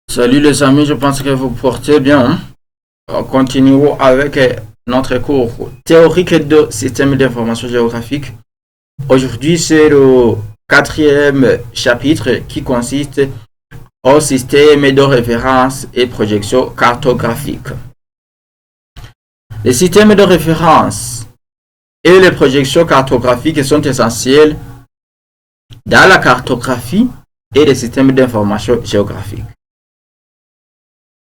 Salut les amis, je pense que vous portez bien. Continuons avec notre cours théorique de système d'information géographique. Aujourd'hui, c'est le quatrième chapitre qui consiste au système de référence et projection cartographique. Les systèmes de référence et les projections cartographiques sont essentiels dans la cartographie et les systèmes d'information géographique.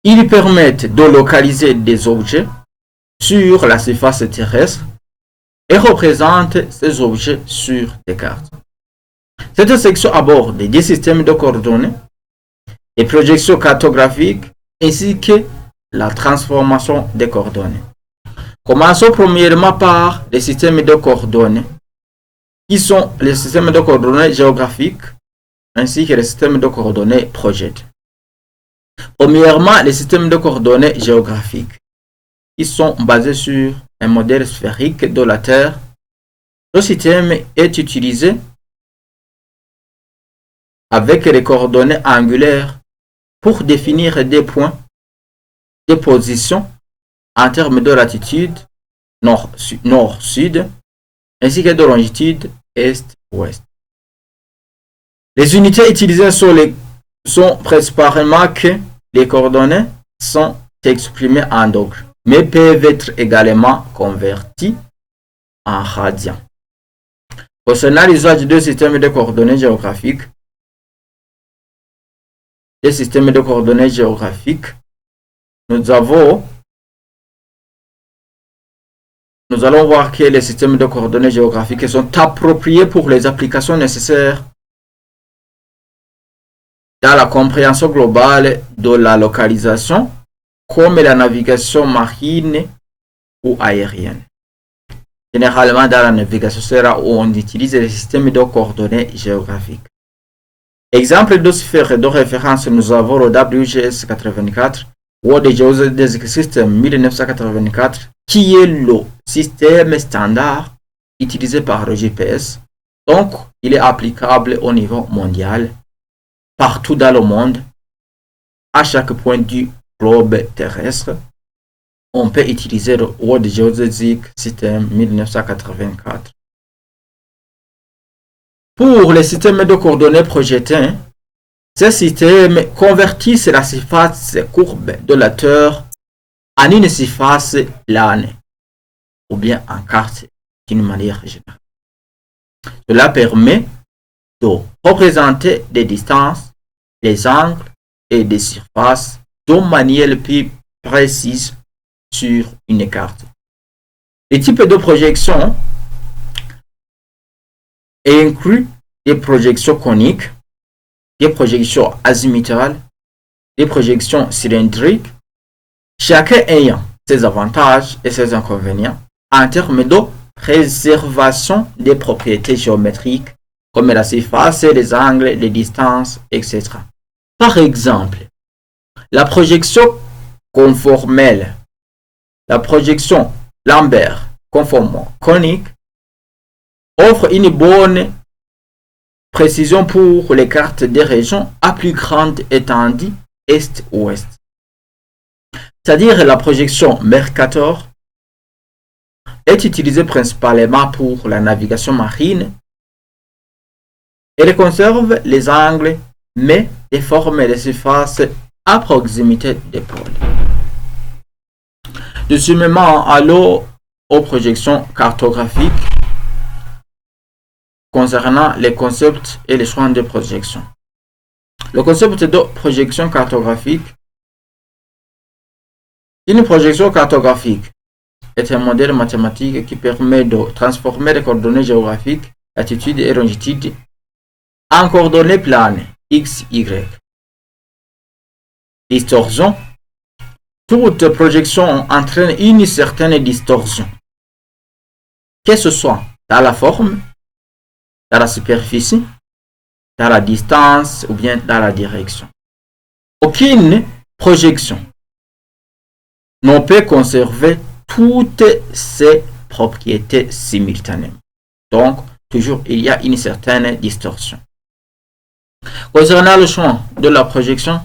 Ils permettent de localiser des objets sur la surface terrestre et représentent ces objets sur des cartes. Cette section aborde des systèmes de coordonnées, les projections cartographiques ainsi que la transformation des coordonnées. Commençons premièrement par les systèmes de coordonnées, qui sont les systèmes de coordonnées géographiques ainsi que les systèmes de coordonnées projetés. Premièrement, les systèmes de coordonnées géographiques, qui sont basés sur un modèle sphérique de la Terre. Le système est utilisé avec les coordonnées angulaires pour définir des points, des positions en termes de latitude nord-sud, ainsi que de longitude est-ouest. Les unités utilisées sont principalement que les coordonnées sont exprimées en degrés, mais peuvent être également converties en radians. Concernant l'usage de systèmes de coordonnées géographiques, nous allons voir que les systèmes de coordonnées géographiques sont appropriés pour les applications nécessaires dans la compréhension globale de la localisation, comme la navigation marine ou aérienne. Généralement, dans la navigation, c'est là où on utilise les systèmes de coordonnées géographiques. Exemple de sphère de référence, nous avons le WGS 84, World Geodesic System 1984, qui est le système standard utilisé par le GPS. Donc, il est applicable au niveau mondial, partout dans le monde, à chaque point du globe terrestre. On peut utiliser le World Geodesic System 1984. Pour les systèmes de coordonnées projetés, ces systèmes convertissent la surface courbe de la Terre en une surface plane ou bien en carte d'une manière générale. Cela permet de représenter des distances, des angles et des surfaces de manière plus précise sur une carte. Les types de projections incluent des projections coniques, des projections azimutales, des projections cylindriques, chacun ayant ses avantages et ses inconvénients en termes de préservation des propriétés géométriques comme la surface, les angles, les distances, etc. Par exemple, la projection conformelle, la projection Lambert conformement conique offre une bonne précision pour les cartes des régions à plus grande étendue est-ouest. C'est-à-dire la projection Mercator est utilisée principalement pour la navigation marine. Elle conserve les angles mais déforme les surfaces à proximité des pôles. Deuxièmement, allons aux projections cartographiques concernant les concepts et les choix de projection. Le concept de projection cartographique. Une projection cartographique est un modèle mathématique qui permet de transformer les coordonnées géographiques, latitude et longitude, en coordonnées planes x, y. Distorsion. Toute projection entraîne une certaine distorsion, que ce soit dans la forme, dans la superficie, dans la distance ou bien dans la direction. Aucune projection ne peut conserver toutes ces propriétés simultanément. Donc, toujours il y a une certaine distorsion. Concernant le champ de la projection,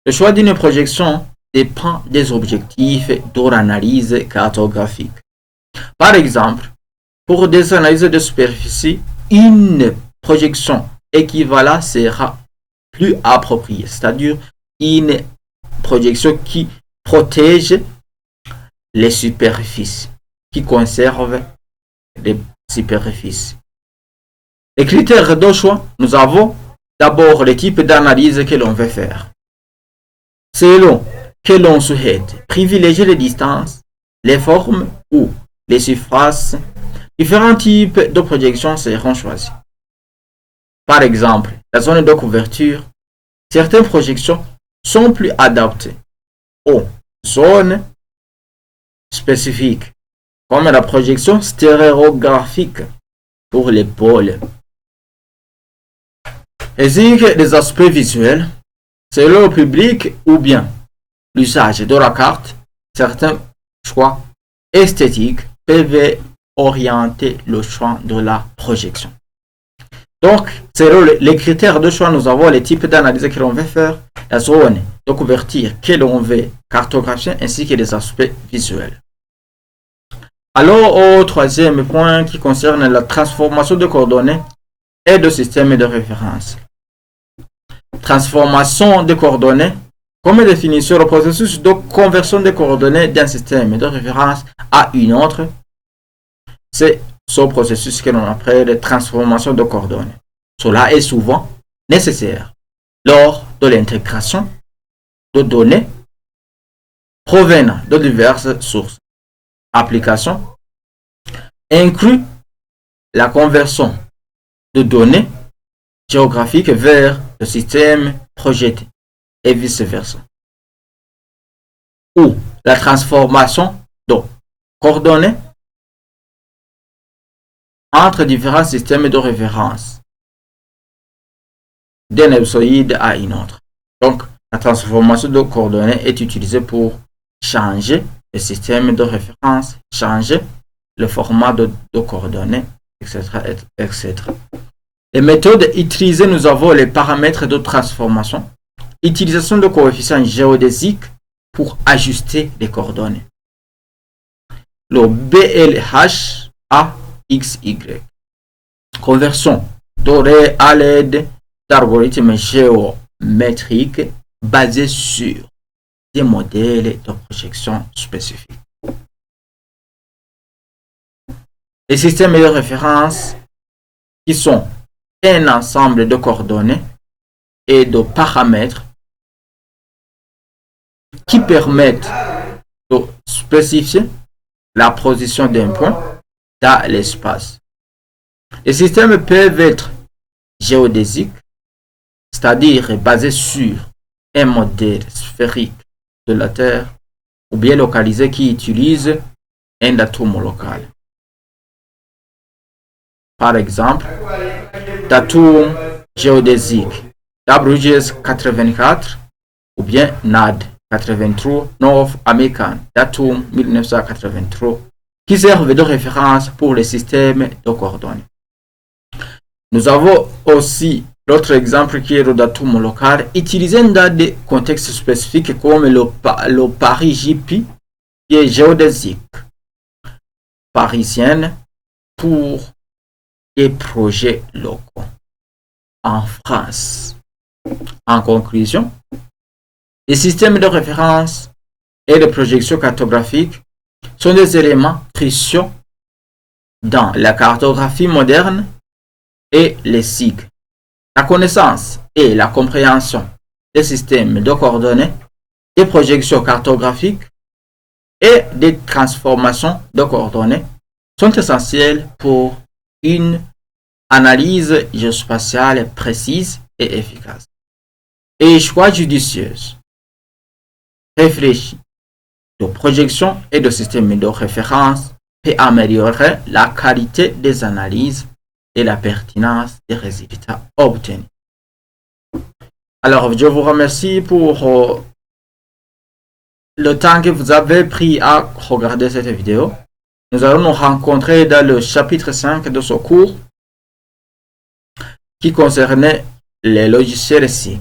Le choix d'une projection dépend des objectifs de l'analyse cartographique. Par exemple, pour des analyses de superficie, une projection équivalente sera plus appropriée, c'est-à-dire une projection qui protège les superficies, qui conserve les superficies. Les critères de choix, nous avons d'abord le type d'analyse que l'on veut faire. Selon que l'on souhaite privilégier les distances, les formes ou les surfaces, différents types de projections seront choisis. Par exemple, la zone de couverture, certaines projections sont plus adaptées aux zones spécifiques, comme la projection stéréographique pour les pôles. Ainsi que les aspects visuels, selon le public ou bien l'usage de la carte, certains choix esthétiques peuvent orienter le choix de la projection. Donc, selon les critères de choix, nous avons les types d'analyse que l'on veut faire, la zone de couverture que l'on veut cartographier, ainsi que les aspects visuels. Alors, au troisième point qui concerne la transformation de coordonnées et de systèmes de référence. Transformation de coordonnées, comme définition, le processus de conversion des coordonnées d'un système de référence à une autre, c'est ce processus que l'on appelle transformation de coordonnées. Cela est souvent nécessaire lors de l'intégration de données provenant de diverses sources. Application inclut la conversion de données géographiques vers le système projeté et vice-versa. Ou la transformation de coordonnées entre différents systèmes de référence d'un ellipsoïde à une autre. Donc, la transformation de coordonnées est utilisée pour changer le système de référence, changer le format de coordonnées, etc., etc. Les méthodes utilisées, nous avons les paramètres de transformation, utilisation de coefficients géodésiques pour ajuster les coordonnées. Le BLH AXY. Conversion dorée à l'aide d'algorithmes géométriques basés sur des modèles de projection spécifiques. Les systèmes de référence qui sont un ensemble de coordonnées et de paramètres qui permettent de spécifier la position d'un point dans l'espace. Les systèmes peuvent être géodésiques, c'est-à-dire basés sur un modèle sphérique de la Terre, ou bien localisés qui utilisent un datum local. Par exemple, datum géodésique WGS 84 ou bien NAD 83 North American datum 1983 qui servent de référence pour les systèmes de coordonnées. Nous avons aussi l'autre exemple qui est le datum local utilisé dans des contextes spécifiques comme le Paris JP qui est géodésique parisienne pour des projets locaux en France. En conclusion, les systèmes de référence et de projection cartographique sont des éléments cruciaux dans la cartographie moderne et les SIG. La connaissance et la compréhension des systèmes de coordonnées, des projections cartographiques et des transformations de coordonnées sont essentielles pour une analyse géospatiale précise et efficace. Et choix judicieuse, réfléchi, de projection et de systèmes de référence peut améliorer la qualité des analyses et la pertinence des résultats obtenus. Alors, je vous remercie pour le temps que vous avez pris à regarder cette vidéo. Nous allons nous rencontrer dans le chapitre 5 de ce cours qui concernait les logiciels SIG.